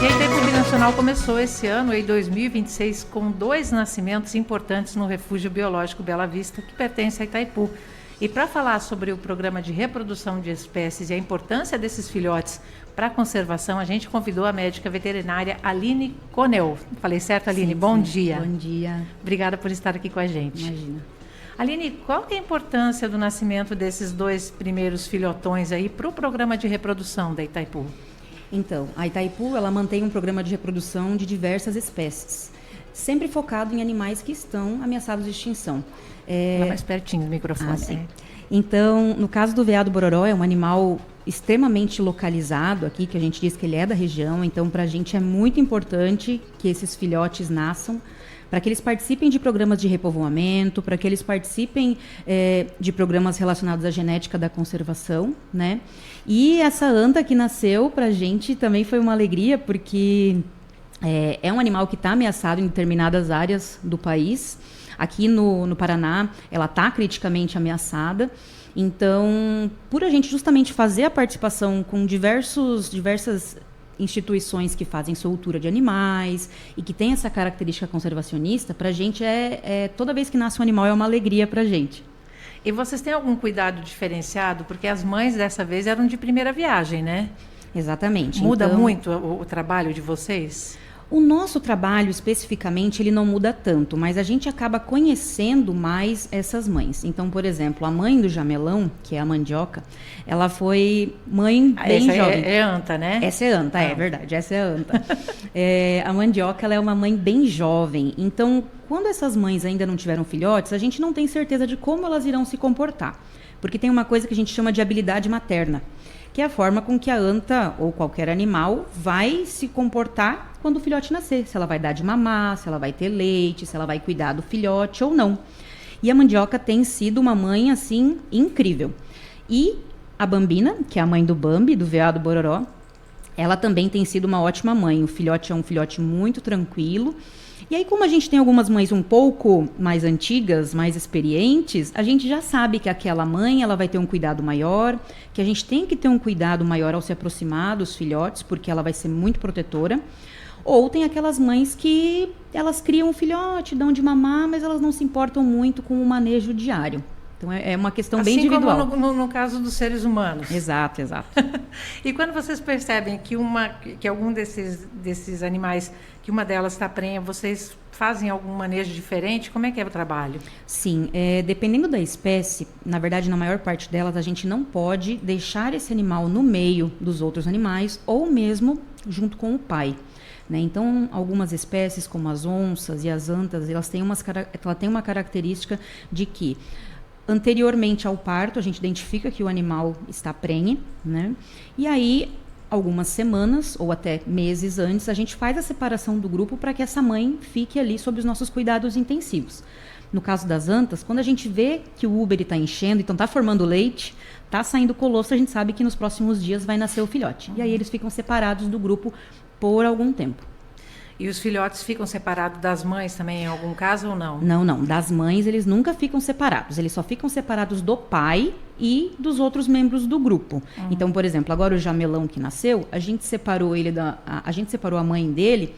E a Itaipu Binacional começou esse ano, em 2026, com 2 nascimentos importantes no Refúgio Biológico Bela Vista, que pertence a Itaipu. E para falar sobre o programa de reprodução de espécies e a importância desses filhotes para a conservação, a gente convidou a médica veterinária Aline Conel. Falei certo, Aline? Sim, Bom sim. dia. Bom dia. Obrigada por estar aqui com a gente. Imagina. Aline, qual que é a importância do nascimento desses 2 primeiros filhotões aí para o programa de reprodução da Itaipu? Então, a Itaipu, ela mantém um programa de reprodução de diversas espécies, sempre focado em animais que estão ameaçados de extinção. Fala mais pertinho do microfone. Sim. Então, no caso do veado bororó, é um animal extremamente localizado aqui, que a gente diz que ele é da região, então para a gente é muito importante que esses filhotes nasçam, para que eles participem de programas de repovoamento, para que eles participem de programas relacionados à genética da conservação, né? E essa anta que nasceu, para a gente também foi uma alegria, porque é um animal que está ameaçado em determinadas áreas do país. Aqui no Paraná, ela está criticamente ameaçada. Então, por a gente justamente fazer a participação com diversas instituições que fazem soltura de animais e que tem essa característica conservacionista, para a gente toda vez que nasce um animal é uma alegria para a gente. E vocês têm algum cuidado diferenciado? Porque as mães dessa vez eram de primeira viagem, né? Exatamente. Muda então, muito o trabalho de vocês? O nosso trabalho, especificamente, ele não muda tanto, mas a gente acaba conhecendo mais essas mães. Então, por exemplo, a mãe do jamelão, que é a mandioca, ela foi mãe bem essa jovem. É anta, né? Essa é anta, é verdade, essa é a anta. A mandioca, ela é uma mãe bem jovem. Então, quando essas mães ainda não tiveram filhotes, a gente não tem certeza de como elas irão se comportar. Porque tem uma coisa que a gente chama de habilidade materna, que é a forma com que a anta ou qualquer animal vai se comportar quando o filhote nascer. Se ela vai dar de mamar, se ela vai ter leite, se ela vai cuidar do filhote ou não. E a mandioca tem sido uma mãe, assim, incrível. E a Bambina, que é a mãe do Bambi, do veado bororó, ela também tem sido uma ótima mãe. O filhote é um filhote muito tranquilo. E aí, como a gente tem algumas mães um pouco mais antigas, mais experientes, a gente já sabe que aquela mãe ela vai ter um cuidado maior, que a gente tem que ter um cuidado maior ao se aproximar dos filhotes, porque ela vai ser muito protetora. Ou tem aquelas mães que elas criam um filhote, dão de mamar, mas elas não se importam muito com o manejo diário. Então, é uma questão bem individual. Assim como no caso dos seres humanos. Exato, exato. E quando vocês percebem que algum desses animais, que uma delas está prenha, vocês fazem algum manejo diferente? Como é que é o trabalho? Sim, dependendo da espécie, na verdade, na maior parte delas, a gente não pode deixar esse animal no meio dos outros animais ou mesmo junto com o pai. Né? Então, algumas espécies, como as onças e as antas, ela tem uma característica de que anteriormente ao parto, a gente identifica que o animal está prenhe, né? E aí, algumas semanas ou até meses antes, a gente faz a separação do grupo para que essa mãe fique ali sob os nossos cuidados intensivos. No caso das antas, quando a gente vê que o úbere está enchendo, então está formando leite, está saindo colostro, a gente sabe que nos próximos dias vai nascer o filhote. E aí eles ficam separados do grupo por algum tempo. E os filhotes ficam separados das mães também, em algum caso, ou não? Não. Das mães, eles nunca ficam separados. Eles só ficam separados do pai e dos outros membros do grupo. Então, por exemplo, agora o jamelão que nasceu, a gente separou a mãe dele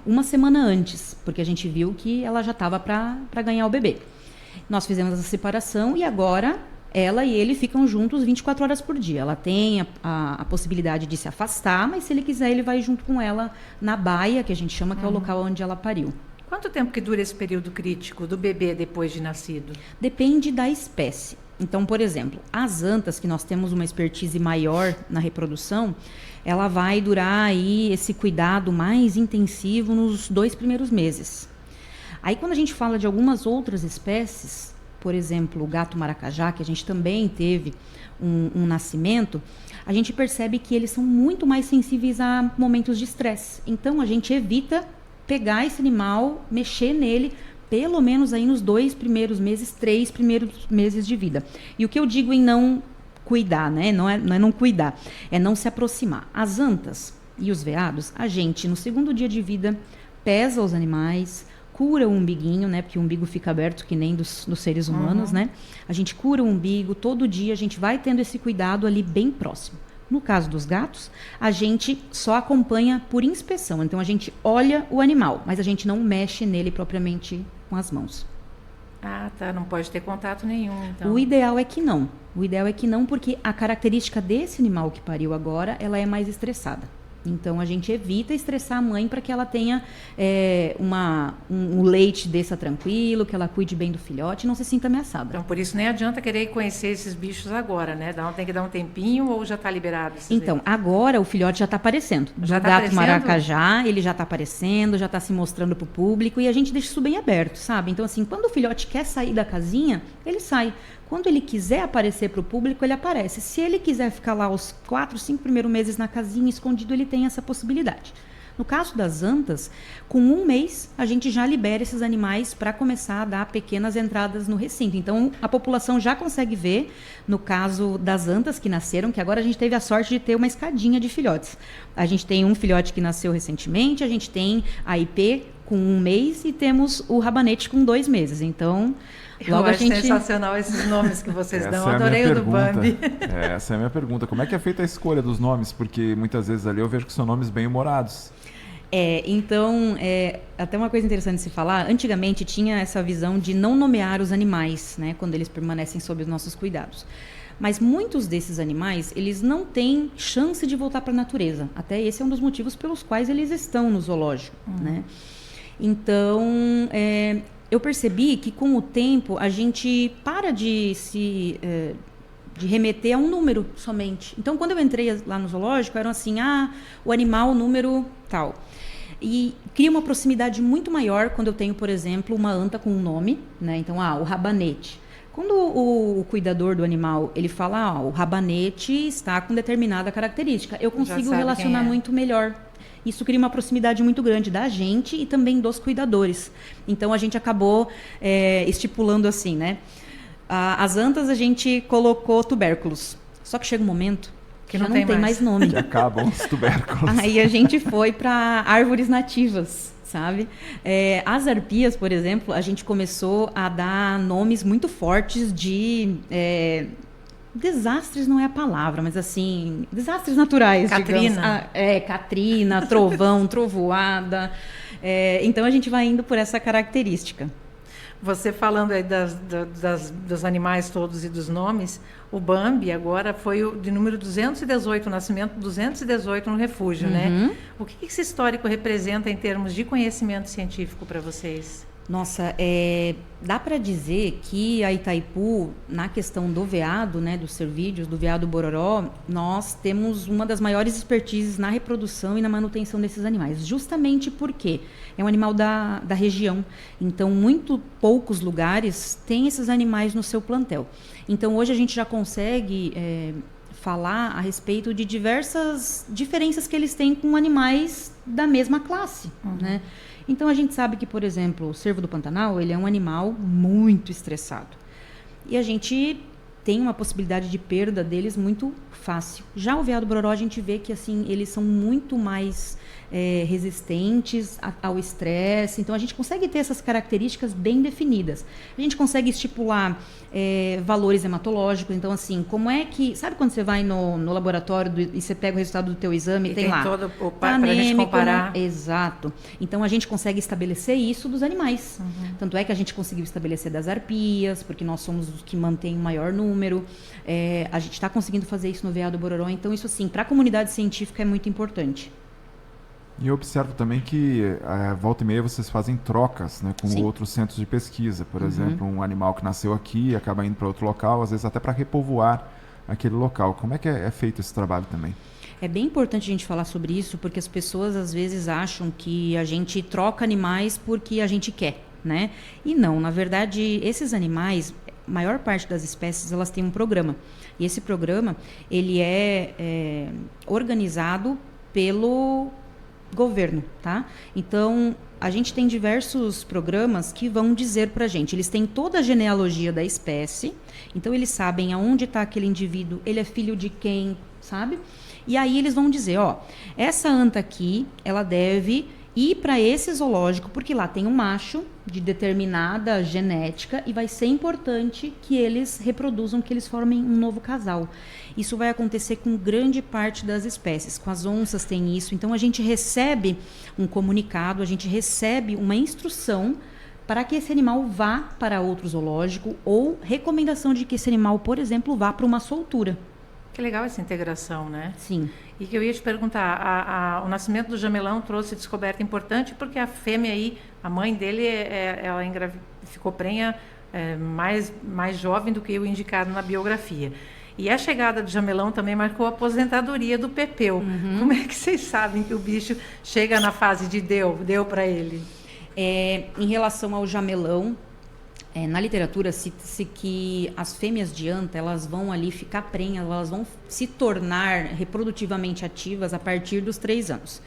uma semana antes, porque a gente viu que ela já estava para ganhar o bebê. Nós fizemos essa separação e agora ela e ele ficam juntos 24 horas por dia. Ela tem a possibilidade de se afastar, mas se ele quiser, ele vai junto com ela na baia, que a gente chama, que é o local onde ela pariu. Quanto tempo que dura esse período crítico do bebê depois de nascido? Depende da espécie. Então, por exemplo, as antas, que nós temos uma expertise maior na reprodução, ela vai durar aí esse cuidado mais intensivo nos 2 primeiros meses. Aí, quando a gente fala de algumas outras espécies, por exemplo, o gato maracajá, que a gente também teve um nascimento, a gente percebe que eles são muito mais sensíveis a momentos de estresse. Então, a gente evita pegar esse animal, mexer nele, pelo menos aí nos 2 primeiros meses, 3 primeiros meses de vida. E o que eu digo em não cuidar, né? Não é não cuidar, é não se aproximar. As antas e os veados, a gente, no 2º dia de vida, pesa os animais, cura o umbiguinho, né? Porque o umbigo fica aberto que nem dos seres humanos, né? A gente cura o umbigo, todo dia a gente vai tendo esse cuidado ali bem próximo. No caso dos gatos, a gente só acompanha por inspeção. Então, a gente olha o animal, mas a gente não mexe nele propriamente com as mãos. Ah, tá. Não pode ter contato nenhum, então. O ideal é que não. O ideal é que não, porque a característica desse animal que pariu agora, ela é mais estressada. Então, a gente evita estressar a mãe para que ela tenha um leite desça tranquilo, que ela cuide bem do filhote e não se sinta ameaçada. Então, por isso nem adianta querer conhecer esses bichos agora, né? Tem que dar um tempinho ou já está liberado? Então, agora o filhote já está aparecendo. Já o está gato aparecendo? maracajá, ele já está aparecendo, já está se mostrando para o público e a gente deixa isso bem aberto, sabe? Então, assim, quando o filhote quer sair da casinha, ele sai. Quando ele quiser aparecer para o público, ele aparece. Se ele quiser ficar lá os 4, 5 primeiros meses na casinha, escondido, ele tem essa possibilidade. No caso das antas, com 1 mês, a gente já libera esses animais para começar a dar pequenas entradas no recinto. Então, a população já consegue ver, no caso das antas que nasceram, que agora a gente teve a sorte de ter uma escadinha de filhotes. A gente tem um filhote que nasceu recentemente, a gente tem a IP com 1 mês e temos o rabanete com 2 meses. Então... Logo eu acho sensacional esses nomes que vocês dão. Adorei o do Bambi. Essa é a minha pergunta. Como é que é feita a escolha dos nomes? Porque muitas vezes ali eu vejo que são nomes bem humorados. Então, até uma coisa interessante de se falar, antigamente tinha essa visão de não nomear os animais, né, quando eles permanecem sob os nossos cuidados. Mas muitos desses animais, eles não têm chance de voltar para a natureza. Até esse é um dos motivos pelos quais eles estão no zoológico, né? Então, eu percebi que com o tempo a gente para de remeter a um número somente. Então, quando eu entrei lá no zoológico, eram assim, o animal número tal. E cria uma proximidade muito maior quando eu tenho, por exemplo, uma anta com um nome, né? Então, o rabanete. Quando o cuidador do animal, ele fala, o rabanete está com determinada característica, eu consigo relacionar muito melhor. Isso cria uma proximidade muito grande da gente e também dos cuidadores. Então, a gente acabou estipulando assim, né? As antas a gente colocou tubérculos. Só que chega um momento que já não tem mais nome. Que acabam os tubérculos. Aí a gente foi para árvores nativas, sabe? As arpias, por exemplo, a gente começou a dar nomes muito fortes de... desastres não é a palavra, mas assim, desastres naturais, Catrina. Digamos. Catrina, trovão, trovoada. Então, a gente vai indo por essa característica. Você falando aí dos animais todos e dos nomes, o Bambi agora foi o de número 218, o nascimento 218 no refúgio, né? O que esse histórico representa em termos de conhecimento científico para vocês? Nossa, dá para dizer que a Itaipu, na questão do veado, né, dos cervídeos, do veado bororó, nós temos uma das maiores expertises na reprodução e na manutenção desses animais, justamente porque é um animal da região. Então, muito poucos lugares têm esses animais no seu plantel. Então, hoje a gente já consegue falar a respeito de diversas diferenças que eles têm com animais da mesma classe, né? Então, a gente sabe que, por exemplo, o cervo do Pantanal, ele é um animal muito estressado. E a gente tem uma possibilidade de perda deles muito fácil. Já o veado bororó, a gente vê que, assim, eles são muito mais resistentes ao estresse. Então, a gente consegue ter essas características bem definidas. A gente consegue estipular valores hematológicos. Então, assim, como é que... Sabe quando você vai no laboratório e você pega o resultado do teu exame e tem lá... todo para a gente comparar. Né? Exato. Então, a gente consegue estabelecer isso dos animais. Tanto é que a gente conseguiu estabelecer das arpias, porque nós somos os que mantêm o maior número. A gente está conseguindo fazer isso no veado bororó. Então, isso, assim, para a comunidade científica é muito importante. E eu observo também que, volta e meia, vocês fazem trocas, né, com outros centros de pesquisa. Por exemplo, um animal que nasceu aqui e acaba indo para outro local, às vezes até para repovoar aquele local. Como é que é feito esse trabalho também? É bem importante a gente falar sobre isso, porque as pessoas às vezes acham que a gente troca animais porque a gente quer, né? E não, na verdade, esses animais, a maior parte das espécies, elas têm um programa. E esse programa, ele é organizado pelo governo, tá? Então, a gente tem diversos programas que vão dizer pra gente, eles têm toda a genealogia da espécie, então eles sabem aonde está aquele indivíduo, ele é filho de quem, sabe? E aí eles vão dizer, essa anta aqui, ela deve ir para esse zoológico, porque lá tem um macho de determinada genética e vai ser importante que eles reproduzam, que eles formem um novo casal. Isso vai acontecer com grande parte das espécies. Com as onças tem isso. Então, a gente recebe um comunicado, a gente recebe uma instrução para que esse animal vá para outro zoológico ou recomendação de que esse animal, por exemplo, vá para uma soltura. Que legal essa integração, né? Sim. E que eu ia te perguntar, o nascimento do jamelão trouxe descoberta importante porque a fêmea aí, a mãe dele, ela ficou prenha mais jovem do que o indicado na biografia. E a chegada do jamelão também marcou a aposentadoria do Pepeu. Como é que vocês sabem que o bicho chega na fase de deu para ele? Em relação ao jamelão, na literatura cita-se que as fêmeas de anta, elas vão ali ficar prenhas, elas vão se tornar reprodutivamente ativas a partir dos 3 anos.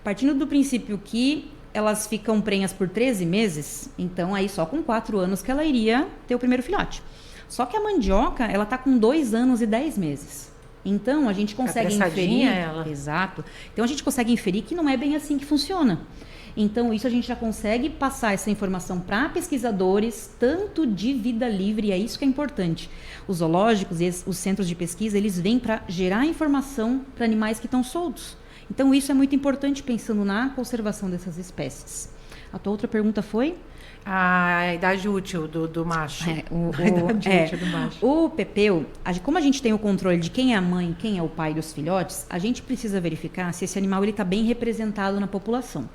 Partindo do princípio que elas ficam prenhas por 13 meses, então aí só com 4 anos que ela iria ter o primeiro filhote. Só que a mandioca, ela está com 2 anos e 10 meses. Então, a gente consegue inferir... ela. Exato. Então, a gente consegue inferir que não é bem assim que funciona. Então, isso a gente já consegue passar essa informação para pesquisadores, tanto de vida livre, e é isso que é importante. Os zoológicos e os centros de pesquisa, eles vêm para gerar informação para animais que estão soltos. Então, isso é muito importante pensando na conservação dessas espécies. A tua outra pergunta foi? A idade útil do macho. A idade útil do macho. O Pepeu, como a gente tem o controle de quem é a mãe e quem é o pai dos filhotes, a gente precisa verificar se esse animal está bem representado na população.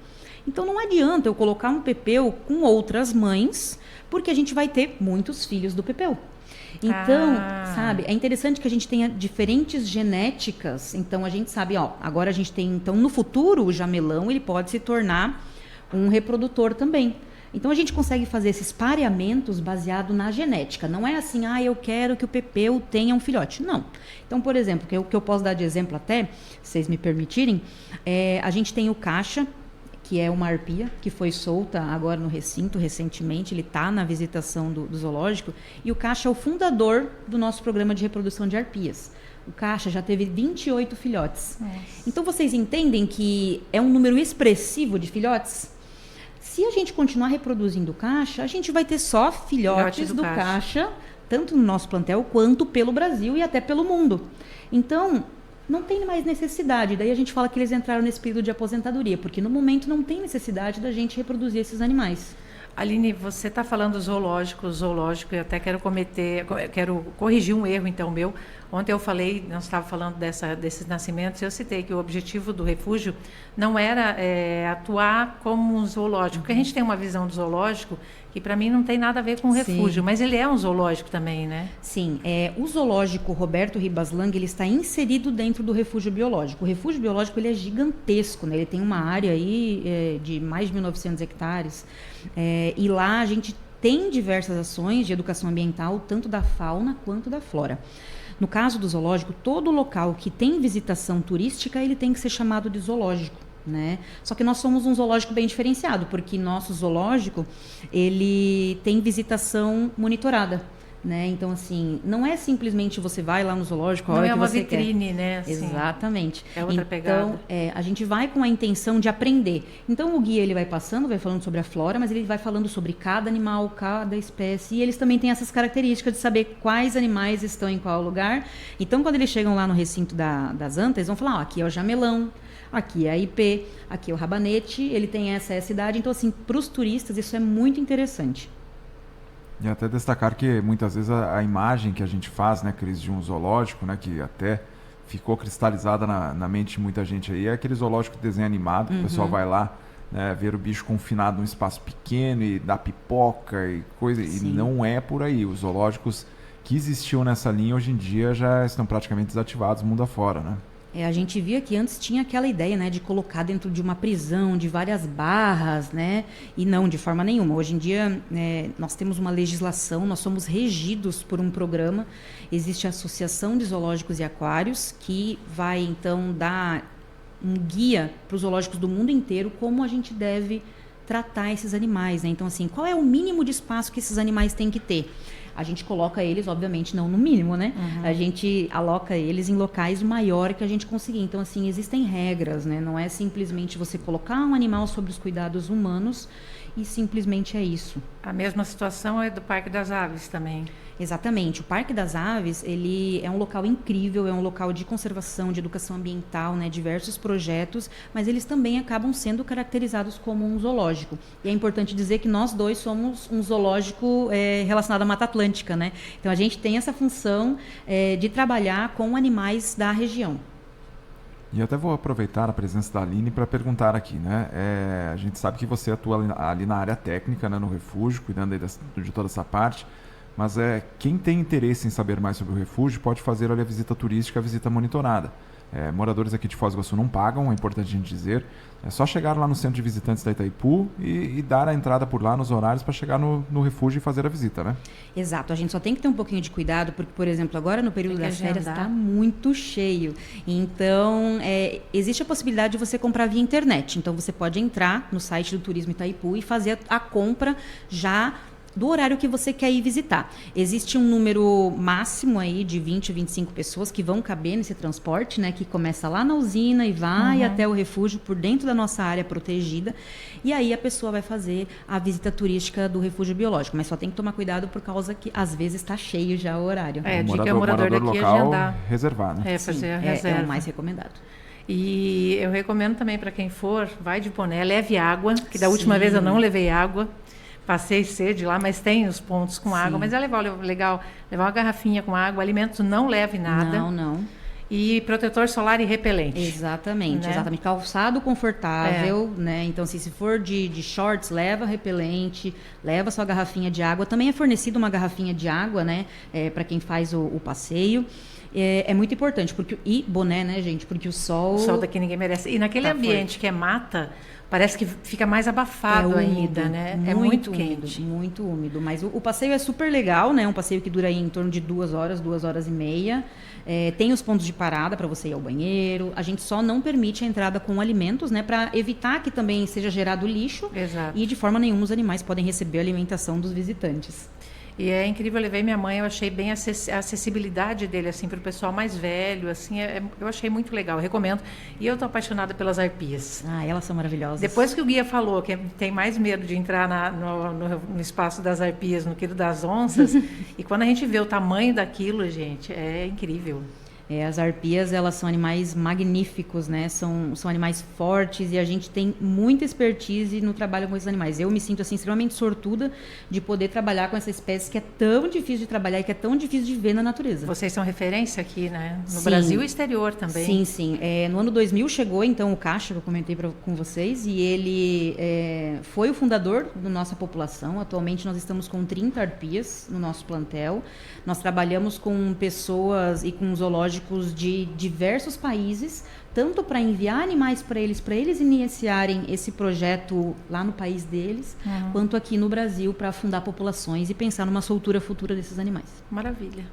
Então, não adianta eu colocar um Pepeu com outras mães, porque a gente vai ter muitos filhos do Pepeu. Então, sabe, é interessante que a gente tenha diferentes genéticas. Então, a gente sabe, agora a gente tem, então, no futuro, o jamelão, ele pode se tornar um reprodutor também. Então, a gente consegue fazer esses pareamentos baseado na genética. Não é assim, eu quero que o Pepeu tenha um filhote. Não. Então, por exemplo, o que eu posso dar de exemplo até, se vocês me permitirem, a gente tem o Caixa, que é uma arpia, que foi solta agora no recinto, recentemente. Ele está na visitação do zoológico. E o Caixa é o fundador do nosso programa de reprodução de arpias. O Caixa já teve 28 filhotes. Nossa. Então, vocês entendem que é um número expressivo de filhotes? Se a gente continuar reproduzindo o Caixa, a gente vai ter só filhotes do Caixa, tanto no nosso plantel quanto pelo Brasil e até pelo mundo. Então, não tem mais necessidade. Daí a gente fala que eles entraram nesse período de aposentadoria, porque no momento não tem necessidade da gente reproduzir esses animais. Aline, você está falando zoológico, e até quero corrigir um erro, então, meu. Ontem eu falei, nós estávamos falando desses nascimentos, eu citei que o objetivo do refúgio não era atuar como um zoológico, porque a gente tem uma visão do zoológico que para mim não tem nada a ver com o refúgio, mas ele é um zoológico também, né? Sim, o zoológico Roberto Ribas Lang, ele está inserido dentro do refúgio biológico. O refúgio biológico, ele é gigantesco, né? Ele tem uma área aí de mais de 1.900 hectares, e lá a gente tem diversas ações de educação ambiental, tanto da fauna quanto da flora. No caso do zoológico, todo local que tem visitação turística, ele tem que ser chamado de zoológico, né? Só que nós somos um zoológico bem diferenciado, porque nosso zoológico, ele tem visitação monitorada, né? Então, assim, não é simplesmente você vai lá no zoológico, não a hora é que uma você vitrine, quer. né? Assim, exatamente. É outra pegada. Então, a gente vai com a intenção de aprender. Então, o guia, ele vai passando, vai falando sobre a flora, mas ele vai falando sobre cada animal, cada espécie, e eles também têm essas características de saber quais animais estão em qual lugar. Então, quando eles chegam lá no recinto das antas, eles vão falar, aqui é o jamelão, aqui é a IP, aqui é o rabanete, ele tem essa idade. Então, assim, para os turistas, isso é muito interessante. E até destacar que muitas vezes a imagem que a gente faz, né, Cris, de um zoológico, né, que até ficou cristalizada na mente de muita gente aí, é aquele zoológico de desenho animado, que o pessoal vai lá, né, ver o bicho confinado num espaço pequeno e dar pipoca e coisa, Sim. E não é por aí. Os zoológicos que existiam nessa linha, hoje em dia, já estão praticamente desativados mundo afora, né? A gente via que antes tinha aquela ideia, né, de colocar dentro de uma prisão, de várias barras, né, e não de forma nenhuma. Hoje em dia, nós temos uma legislação, nós somos regidos por um programa. Existe a Associação de Zoológicos e Aquários, que vai, então, dar um guia para os zoológicos do mundo inteiro como a gente deve tratar esses animais, né? Então, assim, qual é o mínimo de espaço que esses animais têm que ter? A gente coloca eles, obviamente, não no mínimo, né? A gente aloca eles em locais o maior que a gente conseguir. Então, assim, existem regras, né? Não é simplesmente você colocar um animal sob os cuidados humanos e simplesmente é isso. A mesma situação é do Parque das Aves também. Exatamente. O Parque das Aves, ele é um local incrível, é um local de conservação, de educação ambiental, né, diversos projetos, mas eles também acabam sendo caracterizados como um zoológico. E é importante dizer que nós dois somos um zoológico relacionado à Mata Atlântica, né? Então a gente tem essa função de trabalhar com animais da região. E eu até vou aproveitar a presença da Aline para perguntar aqui, né? A gente sabe que você atua ali na área técnica, né, no refúgio, cuidando aí de toda essa parte. Mas quem tem interesse em saber mais sobre o refúgio pode fazer a visita turística, a visita monitorada. Moradores aqui de Foz do Iguaçu não pagam, é importante a gente dizer. É só chegar lá no centro de visitantes da Itaipu e dar a entrada por lá nos horários para chegar no refúgio e fazer a visita, né? Exato, a gente só tem que ter um pouquinho de cuidado, porque, por exemplo, agora no período das férias está muito cheio. Então, existe a possibilidade de você comprar via internet. Então, você pode entrar no site do Turismo Itaipu e fazer a compra já do horário que você quer ir visitar. Existe um número máximo aí de 20 a 25 pessoas que vão caber nesse transporte, né, que começa lá na usina e vai até o refúgio por dentro da nossa área protegida. E aí a pessoa vai fazer a visita turística do refúgio biológico, mas só tem que tomar cuidado por causa que às vezes está cheio já o horário. O morador daqui local agendar. Reservar, né? Fazer a reserva. É o mais recomendado. E eu recomendo também para quem for, vai de boné, leve água, que da última vez eu não levei água. Passei sede lá, mas tem os pontos com água. Mas é legal levar uma garrafinha com água. Alimentos não leve nada. Não. E protetor solar e repelente. Exatamente, né? Exatamente. Calçado confortável, né? Então, assim, se for de shorts, leva repelente, leva sua garrafinha de água. Também é fornecida uma garrafinha de água, né? Para quem faz o passeio. É muito importante. E boné, né, gente? Porque o sol... O sol daqui ninguém merece. E naquele ambiente forte, que é mata... Parece que fica mais abafado ainda, né? É muito quente. Muito úmido. Mas o passeio é super legal, né? Um passeio que dura aí em torno de 2 horas e meia. Tem os pontos de parada para você ir ao banheiro. A gente só não permite a entrada com alimentos, né? Para evitar que também seja gerado lixo. Exato. E de forma nenhuma os animais podem receber a alimentação dos visitantes. E é incrível, eu levei minha mãe, eu achei bem a acessibilidade dele, assim, para o pessoal mais velho, assim, eu achei muito legal, eu recomendo. E eu tô apaixonada pelas arpias. Elas são maravilhosas. Depois que o guia falou que tem mais medo de entrar no espaço das arpias do que das onças, e quando a gente vê o tamanho daquilo, gente, é incrível. As arpias, elas são animais magníficos, né? São animais fortes e a gente tem muita expertise no trabalho com esses animais. Eu me sinto, assim, extremamente sortuda de poder trabalhar com essa espécie que é tão difícil de trabalhar e que é tão difícil de ver na natureza. Vocês são referência aqui, né? No Brasil e exterior também. Sim. No ano 2000 chegou, então, o Caixa, que eu comentei com vocês, e ele foi o fundador da nossa população. Atualmente, nós estamos com 30 arpias no nosso plantel. Nós trabalhamos com pessoas e com zoológicos de diversos países, tanto para enviar animais para eles iniciarem esse projeto lá no país deles, quanto aqui no Brasil para fundar populações e pensar numa soltura futura desses animais. Maravilha.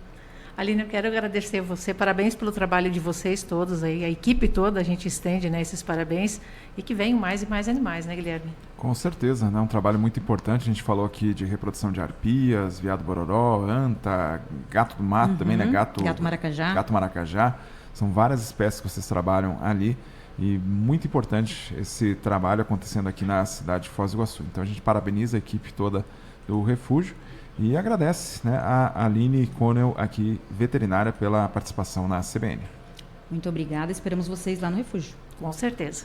Aline, eu quero agradecer a você, parabéns pelo trabalho de vocês todos aí, a equipe toda, a gente estende, né, esses parabéns, e que venham mais e mais animais, né, Guilherme? Com certeza, né, um trabalho muito importante, a gente falou aqui de reprodução de arpias, veado-bororó, anta, gato do mato também, né, gato maracajá, são várias espécies que vocês trabalham ali, e muito importante esse trabalho acontecendo aqui na cidade de Foz do Iguaçu. Então a gente parabeniza a equipe toda do refúgio, e agradece, né, a Aline Conel, aqui, veterinária, pela participação na CBN. Muito obrigada. Esperamos vocês lá no refúgio. Com certeza.